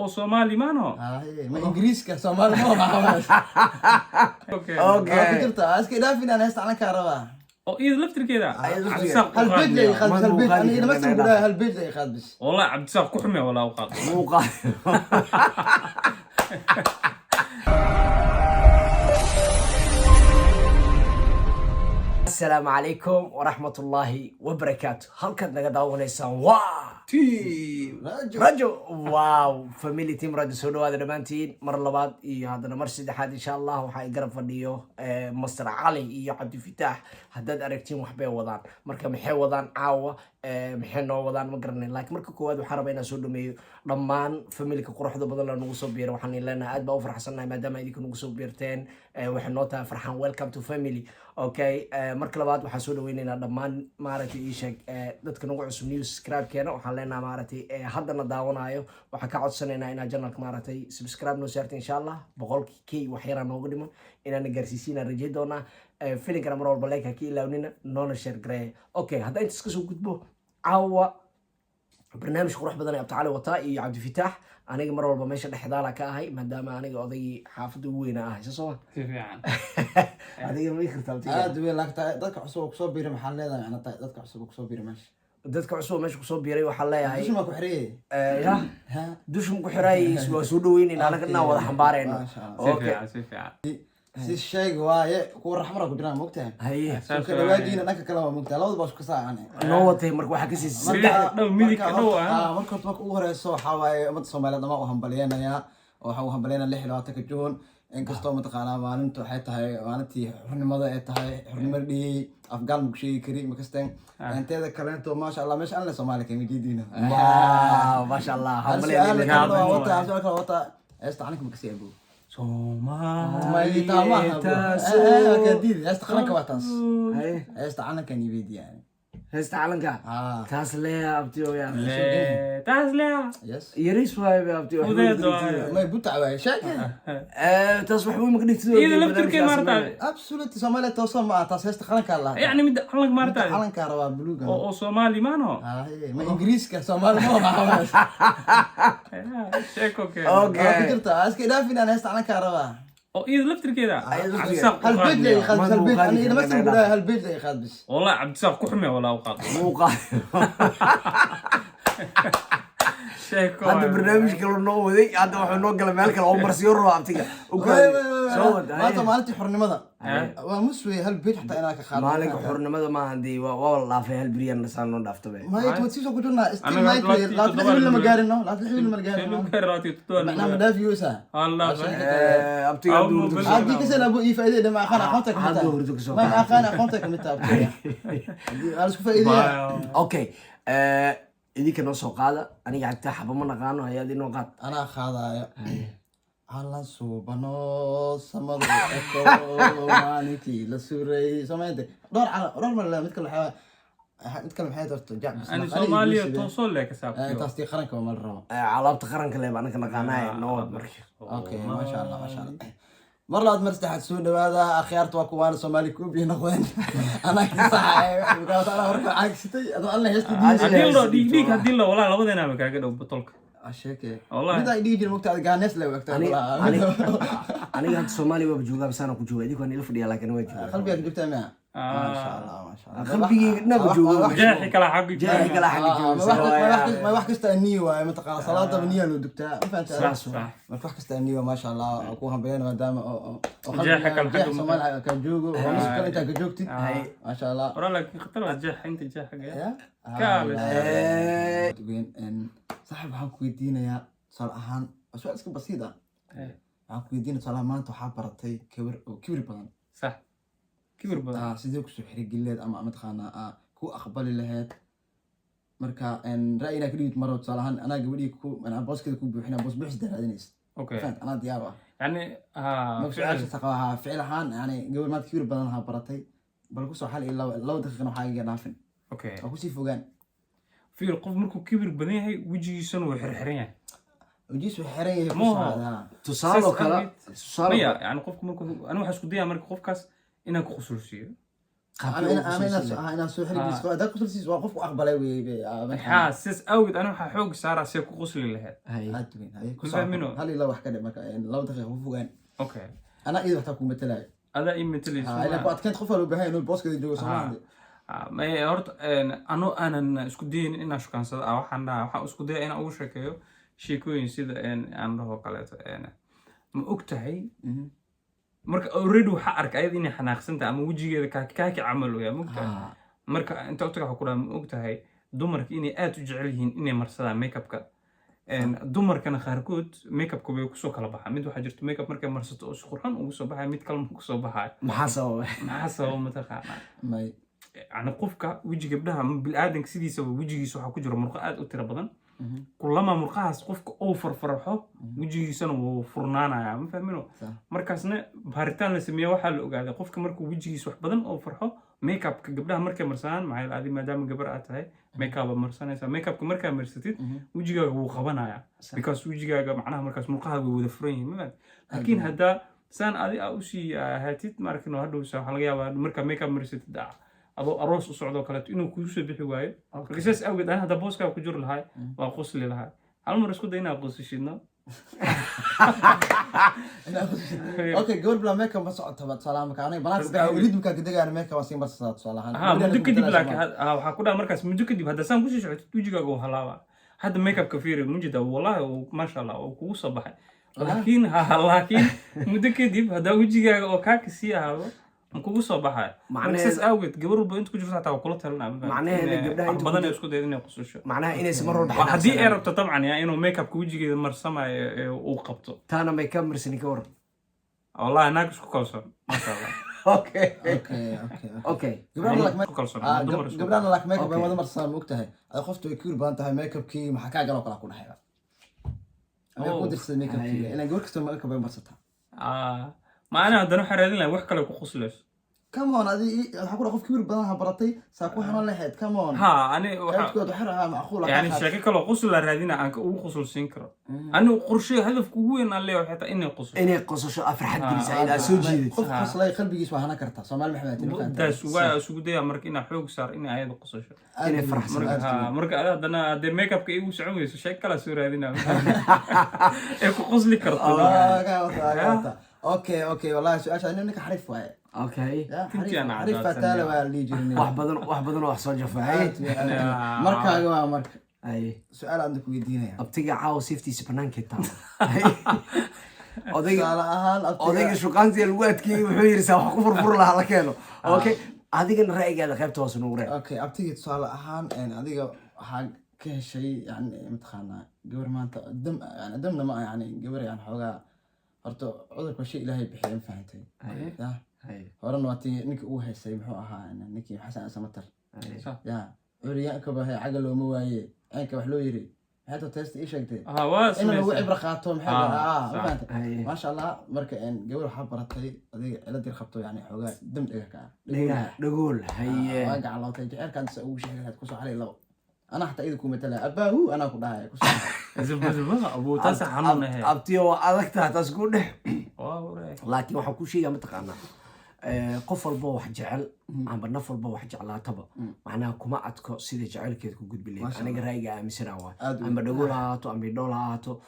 oo Soomaali maano ma Ingiriiska Soomaali ma aha. okay Ku jirta iska dhaafin aan heesta calanka rabaa. oo iyada laftirkeeda Cabdisaaq hal beed lay qaad hal beed aniga ma san gudaa hal beed lay qaad bis. والله Cabdisaaq ku xumee wala u qaad السلام عليكم ورحمة الله وبركاته. هل كنت نقدر واو تيم رجو واو فاميلي تيم رجو سودو هذا دمانتين مرة لبعض إيه هذا مرسيد حاد إن شاء الله وحي قرب فديو مستر علي إيه عبد الفتاح هداد أركتين وحبي وضان مركا محي وضان عاوة محي نو وضان مقرني لكن مركا كواد وحربينا سودو ميو لمان فاميلي كقروح دو بدل نوصو بير وحني لنا أدبا وفرح سنة ما دام يديكو نوصو بيرتين وحنوتا فرحان ويلكم تو فاميلي اوكي marka labaad waxaan soo dhaweynaynaa dhammaan maaragtay ii sheeg dadka nagu cusub news subscribe keena waxaan leenahay maaragtay haddana daawanayo waxaan ka codsanaynaa inaad channelka maaragtay subscribe noo saartay insha Allah 100k wax yar nooga dhimo inaan gaarsiisiina rajay doonaa filimkana mar walba like ka ilaawnina noona share gareey okay hadda inta iska soo gudbo caawa barnaamij qurux badan ay abtaale wataa iyo Cabdi Fataax aniga mar walba meesha dhexdaala ka ahay maadaama aniga odaygi xaafadda ugu weyn ahay soo si fiican adiga ma ikhtartaa aad weyn laagta dadka cusub ku soo biiray maxaa leedahay ana dadka cusub ku soo biiray meesha dadka cusub meesha ku soo biiray waxa leeyahay dushuma ku xirey ya dushum ku xiray waa soo dhaweynayna anaga wada xambaarayno okay si fiican si sheeg waaye ku raxmara ku jiraan moogtahay haye soo kala waajina dhanka kale waa moogtahay labada baas ku saacane noo watay marka waxa ka sii dhow midig dhow marka marka ugu horeyso waxa waaye umada Soomaaliyeed ma u hambalyeynaya oo waxa uu hambalyeynaa 26 June inkastoo mataqaanaa maalintu waxay tahay maalintii xurnimada ay tahay xurnimada dhiyay afgaan muku sheegi kari makastaan inteeda kaleento ma sha Allah meesha aan la Soomaali ka midiina waaw ma sha Allah hambalyeynaa wata استعنك بكسيبو Soomaaliya كديد استعنك واتنس استعنك كان يبيد يعني heesta calanka taas leeya abtiyo ya taas leeya يس yaris waayo abtiyo ما يبوت على شيء taas wax weyn ma dhigtay iyada laftirkeeda maarta absolute Soomaaliya توصل مع taas استعنك الله يعني mid calanka maarta calanka raba buluuga oo Soomaali maano ma Ingiriiska Soomaali ma aha sheeko kee okay ku jirta iska dhaafin aan استعنك raba oo iyada laftirkeeda Cabdisaaq hal beed lay qaad hal beed aniga ma san gudaa hal beed lay qaad bis والله Cabdisaaq ku xumee wala u qaad sheeko hadda barnaamijka loo noo waday hadda wuxuu noo galay meel kale oo marsiyo roo abtiga maanta maalintii xurnimada waa musway hal beed xataa inaa ka qaado maalinka xurnimada ma handii waa la dhaafay hal biriyan nasaan noo dhaaftabe ما يتوتيش أقول لنا استماعي لا تحول لما قارنه لا تحول لما قارنه كراتي تطول معنا مدافع يوسع الله abtiga هذه كسر أبو إيه فائدة ما خان أخوتك متى ما خان أخوتك متى أنا شوف فائدة okay idinka noo soo qaada aniga agta xaba ma naqaano hayaad inoo qaad أنا خاضع على صوبنا سمر أكو مانيكي لسوري سمعت دور ما نتكلم حياة نتكلم حياة ترجع بس أنا Soomaaliya توصل لك سابق تصديق خرنك مرة alaabta qaranka leeb anaka naqaanaay noo wad marka اوكي ما شاء الله ما شاء الله مرة مرتاح تسود هذا اخيرت واكوان سومالي كوبي نقوين انا كصاحي قالت انا ورك عكستي الله يستدي hadii loo dhiig hadii loo wala labadeena ma kaaga dhow batolka اشيكي والله متى يجي الوقت هذا قانس له وقت aniga hadda Soomaali waa joogaa basana ku joogaa idinku aan ila fadhiya laakiin waa joogaa قلبي جبتها معه ما شاء الله ما شاء الله qalbigii naga joogaa jeexi kala xaqi jeexi kala xaqi joogaa ما واحد كستانيه ومتقال صلاة بنيه لو دكتها ما فهمت صح ما واحد كستانيه ما شاء الله اكوها بين ما دام jeexi kala xaqi سومال كان جوجو ونص كان انت جوجتي ما شاء الله ورا لك خطر jeex inta jeex يا كامل وين ان صاحب waxaan ku weydiinayaa sal ahaan su'aal iska basiid ah waxaan ku weydiinayaa sal maanta waxa baratay kibir badan صح kibir badan sidoo ku soo xirigileed ama matqaana ku aqbali lahayd marka en raayina kadib maro sal ahaan ana gabadhii ku ana booskada ku buuxina boos buuxis daraadinays okay ana diyaar ah يعني فعلا تقاها فعلا يعني قبل ما كبير بدنها برتي بل كسو حال لو دقيقة حاجة نافن اوكي أو كسي فوقان في القف مركو كبر بدن yahay wajigiisana way xirxiran yahay وجيسو حريه tusaalo kala tusaalo maya yani qofku markuu aniga waxa isku dayaa marka qofkaas inaan ku khusuusiyo أنا سو حريقيس هذا قصلسيس واقف أقبله ها سيس أوجد أنا حوق سارة سيكو قصلي لها أدوين هاي فاهمينه هل لا واحد كده مكان لو دقيقة فوقان أوكي أنا إذا تكون مثلاً هذا إيه مثلي أنا بعد كنت خفوا بهاي إنه البوس كده جو سمعني ما هورت أنا isku dayin inaan shukaansado waxaan isku daya inaan ugu sheekeeyo sheekooyin sida aan dhaho kaleeto ma og tahay marka already waxa arka ayada inay xanaaqsanta ama wejigeeda kaaki camal weeyaa ma og tahay marka inta u taga waxa ku dhaha ma og tahay dumarka inay aad u jecel yihiin inay marsadaan makeupka dumarkana qaarkood makeupka way kusoo kala baxaa mid waxaa jirta makeup markay marsato oo si qurxan ugu soo baxaya mid kalena kusoo baxaya maxaa sababa mataqaanaa يعني قفكا وجه قبلها بالآدم كسيدي سوى وجهي سو حكو جرى مرقات أو بدن كلما مرقاس قفك أوفر فرحه وجهي سنو فرنانا يعني فاهمينه مركزنا بهارتان لسميه وحل وقاعد قفك مركو وجهي سو بدن أو فرحه ميك اب قبلها مركا مرسان معي العادي ما دام قبرات هاي ميك اب مرسان يسا ميك اب كمركا مرستيد وجهي هو خبنا يعني بيكاس وجهي معناها مركز مرقاها وذفرين لكن هذا سان عادي أو شيء هاتيت مركنه هذا سو حلقة مركا ميك اب مرستيد ده adoo aroos u socdo kale inuu ku soo bixi waayo markaas awgeed aan hada booska ku jir lahay waa qosli lahay hal mar isku dayna qosishino okay gool bla make up socota salaamka anay banaanka ridmka gadagaan make up siin barsaad salahan muddo kadib laakiin waxa ku dhaa markaas muddo kadib hada saan ku sii socotay wajigaaga oo halaaba hada make up ka fiiri mujida wallahi ma sha Allah oo kugu soo baxay laakiin muddo kadib hada wajigaaga oo ka kasii ahaado kugu soo baxay markaas awgeed gabar walba inta ku jirto taa kula talinaa macnaheeda gabdhaha inta badan isku dayay inay qosasho macnaha inay samar walba hadii ay rabto tabcan yaa inuu make up ku wajigeeda marsamayo uu qabto taana make up marsan ka war wallahi naag isku kalsoon ma sha Allah okay gabdhaha lak make up wada marsan ogtahay ay qoftu ay ku baan tahay make up kii maxaa ka galo kala ku dhaxayba ama ku dirsan make up kii ina gabar kasta make up ay marsata ما أنا هذا نحن رادين لا وحكة لو كخصلش. كمان هذه الحكورة خوف كبير بدنها برتي ساكو حنا لحد كمان. ها أنا وحكة حرها معقولة. يعني الشركة لو قصل رادين عنك وقصل سينكرا. أنا قرشي هدف قوي أنا اللي حتى إني قصل. إني قصل شو أفرح جلسة إلى سوجي. خوف قصل لا قلبي يسوى هنا كرتا سمال محمد. ده سو ده أمريكنا حوق صار إني عيد قصل شو. إني فرح. مرة أنا ده ميك اب كي وسعوي شكله سوري رادين. إيه قصلي كرتا. اوكي والله سؤال انك حريف واي اوكي حريف فتاله waa li jirnay wax badan wax soo jafay markaaga waa marka ay su'aal aan ku weydiinaya abtiga caaw safety banaanka taa odayga shuqaantii lagu adkeeyay wuxuu yiri saa wax ku furfur laha la keeno okay adigana ra'yigaada qaybta hoos ugu reeb okay abtiga su'aal ahaan adiga waxa ka heshay yani imtixaana gabar maanta damna ma yani gabar yani xogaa horta cudurka shay ilaahay bixiyay fahantay horana waati ninka uu haysay muxuu ahaa ninkii xasan samatar curiyaanka bahay caga looma waaye aanka wax loo yiri hada test ii sheegtay inuu uu ibra qaato maxay ma sha Allah marka gabar waxa baratay adiga ciladii qabto yani xoogaa dam dhagool haye waa gacalotay jeerkan uu sheegay ku soo xalay labo أنا حتى إذا كنت مثلا أباه أنا كنت هاي زبزبها أبو تاسع حنون هاي أبتيو أذكتها تسكون لكن وحكو شيء متقنا قفل بوح جعل عم بنفل بوح جعلها تبا معناها كما أتكو سيدي جعل كده كوجد بالليل أنا قرايقة مسناوا عم بدقولها تو عم بدولها تو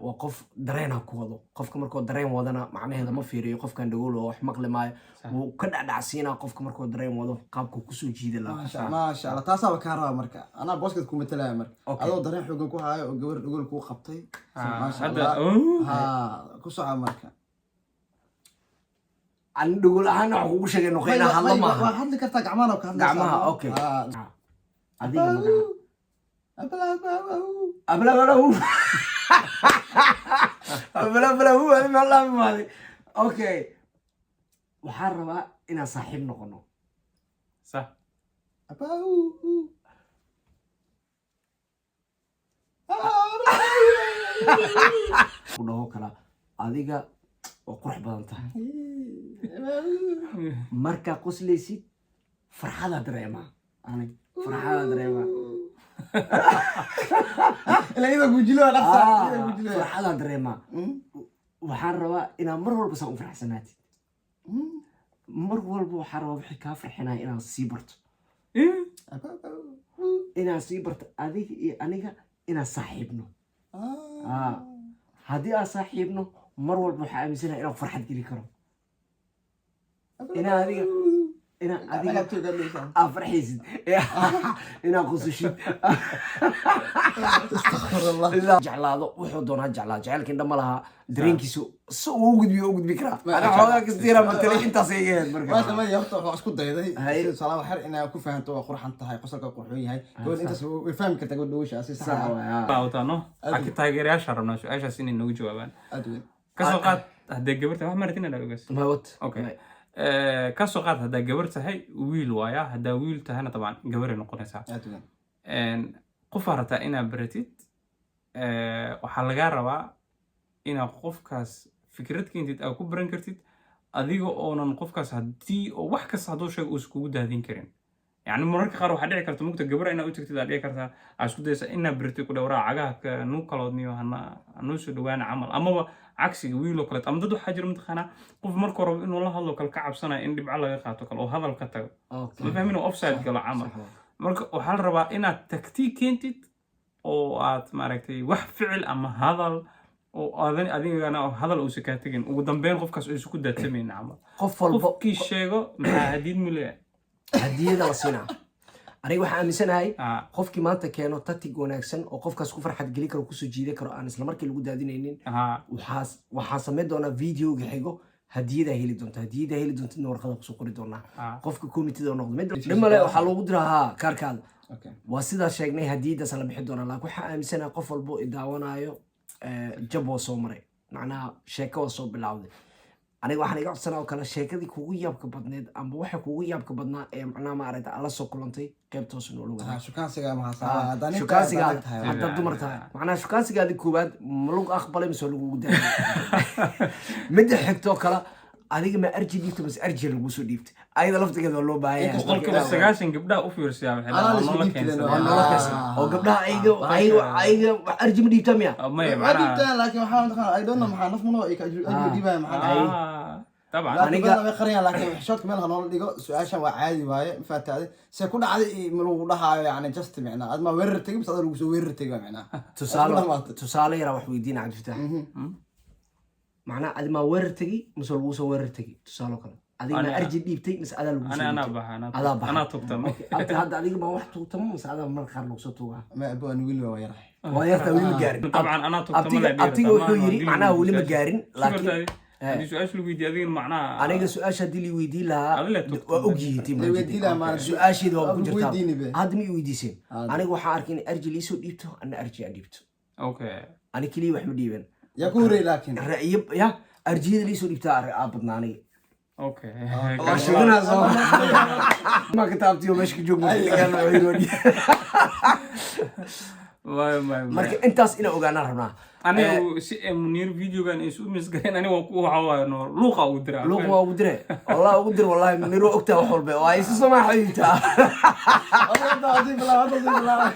وقف درينها كوضو قف كمركو درين وضنا معناها هذا ما فيري قف كان دقوله وحمق لما وكذا دعسينا قف كمركو درين وضو قابكو كسو جيد الله ما شاء الله تاسع بكارها مركا أنا بوسكت كوم مثلا مركا هذا درين حقوق كوها وجور يقول كو خبطي ما شاء الله ها كسو مركا عن دقول أنا حقوق شيء نخينا هلا ما واحد لك تاج عمانة وكان عمانة أوكي أبلا هو هذا ما الله مالي أوكي وحربا إنا صاحب نقنو صح ودهو كلا أديك وقرح بدنتها marka qoslaysid farxada dareema ani farxada dareema ilayda gujilo dhaqsa farxada dareema waxaan rabaa inaan mar walba saan u faraxsanaatid mar walba waxaa rabaa wixii kaa farxinaya inaad sii barto إيه inaad sii barto adiga iyo aniga inaad saaxiibno haddii aad saaxiibno mar walba waxaa aaminsanahay inaan farxad geli karo inaa adiga aad farxaysid inaad qusushid jeclaado wuxuu doonaa jeclaa jacaylka indha ma laha dareenkiisu si uu u gudbi karaa ana xoogaa kastiira martay intaas ay ahayd marka maanta ma horta waxaan isku dayday sida salaam xir inaad ku fahanto waa qurxan tahay qosolka qurxoon yahay gabadh intaas way fahmi kartaa gabadh wiisha si sax ah باوتانو أكيد تاجرياش هربنا شو إيش هسيني نوجي جوابان كسوقات هدا جبرت واحد مرتين أنا بس ma wad أوكي كسوقات هدا جبرت هاي ويل وايا هدا ويل تهنا طبعا جبر نقولها قفرت إنا بريتيت وحلقة ربع إنا قفكاس فكرتك أنت أو كبرن كرتيت أديكو أنا قفكاس هدي أو وحكاس هدو شيء أسكود هذين كرين يعني مرة قارو حدي كرت ممكن جبر إنا أوتك تداري كرتها أسكود إذا إنا بريتي كده ورا عجاك نو كلادني وهنا نوسو دوان عمل أما عكسي ويلو كلت أما ضد حجر متخنا قف مرة رب إنه الله هذا كالكعب سنة إن بعلى قاتو كل وهذا الكتاب ما فاهمينه أوفسايد كلا عمل مرة وحال ربع إنا تكتيك أنتت أو آت ماركتي وح فعل أما هذا أو أذن أنا هذا الأوسكاتين وقدام قف كاس أوسكود ده تمين عمل qof walba قف كي شيء مع هديد مليء hadiyada la siinaa aniga waxaan aaminsanahay آه qofkii maanta keeno tatig wanaagsan oo qofkaas ku farxad geli karo kusoo jiidan karo aan isla markii lagu daadinaynin waxaa samayn doonaa videoga xigo hadiyada heli doonta in warqada kusoo qori doonaa qofka committee noqdo mid dhimale waxaa loogu diraa kaarkaada waa sidaa sheegnay hadiyadaas la bixi doonaa laakiin waxaa aaminsanahay qof walbo idaawanayo jab oo soo maray macnaha sheeko oo soo bilowday aniga waxaan iga codsanaa oo kale sheekadii kugu yaabka badneed ama waxa kugu yaabka badnaa ee macnaha maaragta ala soo kulantay qaybtoos noola wadaag shukaansiga ma hasaa shukaansigaada haddaad dumar tahay macnaha shukaansigaadi koowaad ma lagu aqbalay mise lagugu daayay midda xigtoo kale adiga ma arji dhiibta mise arji lagu soo dhiibtay ayada laftigeeda waa loo baahan yahay qolka sagaashan gabdhaha u fiirsiyaa waxay waa nolol kaysan oo gabdhaha ayaga arji ma dhiibtaa miya maya ما جبتها لكن وحاول دخل I don't know محل نفس منو أجيب ديبها محل طبعا أنا ما قرينا لكن شوك مالها نقول ديجو سؤال وعادي واي فات هذا سيكون عادي من لها يعني جست معنا ما ورتي بس هذا لو ورتي معنا tusaale yara wax weydiina cabdifatax macnaha adi ma weerar tegi mise lagu soo weerar tegi tusaale kale adiga ma arji dhiibtay mise adaa lagu soo أنا بحا أنا تكتم hadda adiga ma wax tuugtamo mise adaa marka qaar lagu soo tuugaa ما أبغى نقول له يرح waa yartaa weli ma gaarin طبعا أنا تكتم abtiga wuxuu yiri macnaha weli ma gaarin laakiin هذه سؤال شو بيدي هذه معناها aniga su-aasha haddii la weydiin lahaa Adile tugtamo. waa ogyihiin tiim weydiin lahaa maaragtay. su-aasheeda waa ku jirtaa Weydiini be. hadda ma i weydiiseen aniga waxaan arkay in arji liisoo dhiibto ana arji aan dhiibto أوكي ani keliya wax ma dhiiban يكوري لكن ra'yo ya arjiyada liisoo dhiibtaa badnaa aniga أوكي waa sheeganaha soo ma kitaabtiyo meesha ka joog marka intaas inaan ogaanaan rabnaa أنا منير فيديو كان يسوي مسكين أنا وقوة عوانو لوقا ودرا luuq waa ugu dire wallahi niro ogtaa wax walba waa isu samaaxaytaa والله العظيم لا